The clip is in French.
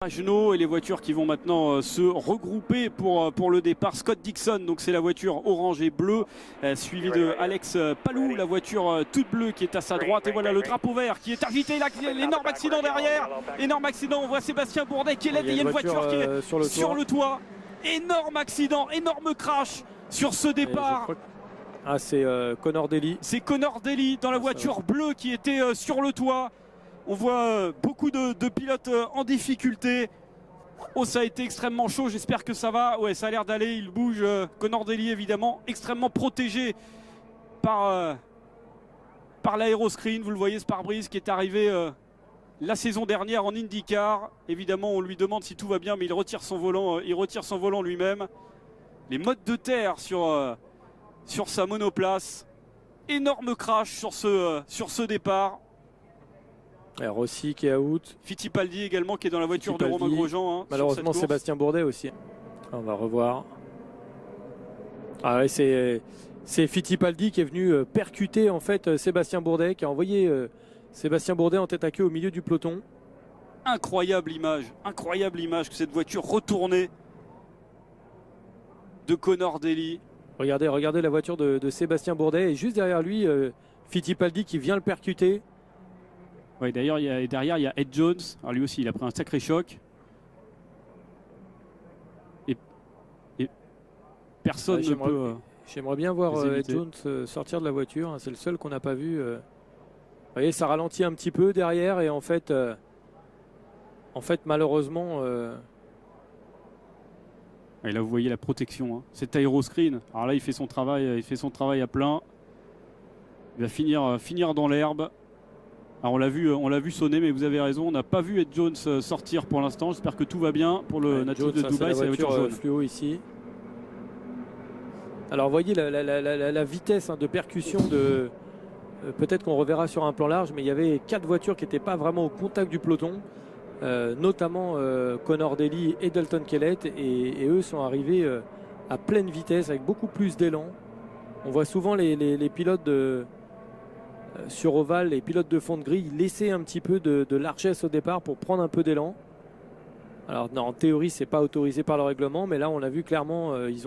Magenot et les voitures qui vont maintenant se regrouper pour le départ. Scott Dixon, donc c'est la voiture orange et bleue, suivi de Alex Palou, la voiture toute bleue qui est à sa droite. Et voilà le drapeau vert qui est agité, l'énorme accident derrière, énorme accident. On voit Sébastien Bourdet qui est là, il y a une voiture qui est sur le toit. Énorme accident, énorme crash sur ce départ. Ah, c'est Connor Daly. C'est Connor Daly dans la voiture bleue qui était sur le toit. On voit beaucoup de pilotes en difficulté. Oh, ça a été extrêmement chaud. J'espère que ça va. Ouais, ça a l'air d'aller. Il bouge. Connor Daly, évidemment, extrêmement protégé par l'aéroscreen. Vous le voyez, ce pare-brise qui est arrivé la saison dernière en IndyCar. Évidemment, on lui demande si tout va bien, mais il retire son volant. Il retire son volant lui-même. Les modes de terre sur sa monoplace. Énorme crash sur ce départ. Et Rossi qui est out. Fittipaldi également qui est dans la voiture de Romain Grosjean. Malheureusement, Sébastien Bourdet aussi. On va revoir. Ah ouais, c'est Fittipaldi qui est venu percuter en fait Sébastien Bourdet, qui a envoyé Sébastien Bourdet en tête à queue au milieu du peloton. Incroyable image que cette voiture retournée de Connor Daly. Regardez la voiture de Sébastien Bourdet et juste derrière lui Fittipaldi qui vient le percuter. Ouais, d'ailleurs, derrière, il y a Ed Jones. Alors lui aussi, il a pris un sacré choc. Et personne ne peut... J'aimerais bien voir Ed Jones sortir de la voiture. C'est le seul qu'on n'a pas vu. Vous voyez, ça ralentit un petit peu derrière. Et en fait malheureusement... Et là, vous voyez la protection. Hein. C'est aéroscreen. Alors là, il fait son travail à plein. Il va finir dans l'herbe. Alors on l'a vu sonner, mais vous avez raison, on n'a pas vu Ed Jones sortir pour l'instant. J'espère que tout va bien pour le natif de Dubaï. C'est la voiture jaune fluo ici. Alors vous voyez la vitesse de percussion de... Peut-être qu'on reverra sur un plan large, mais il y avait 4 voitures qui n'étaient pas vraiment au contact du peloton, notamment Connor Daly et Dalton Kellett, et eux sont arrivés à pleine vitesse avec beaucoup plus d'élan. On voit souvent les pilotes sur ovale, les pilotes de fond de grille laisser un petit peu de largesse au départ pour prendre un peu d'élan. Alors non, en théorie c'est pas autorisé par le règlement, mais là on a vu clairement ils ont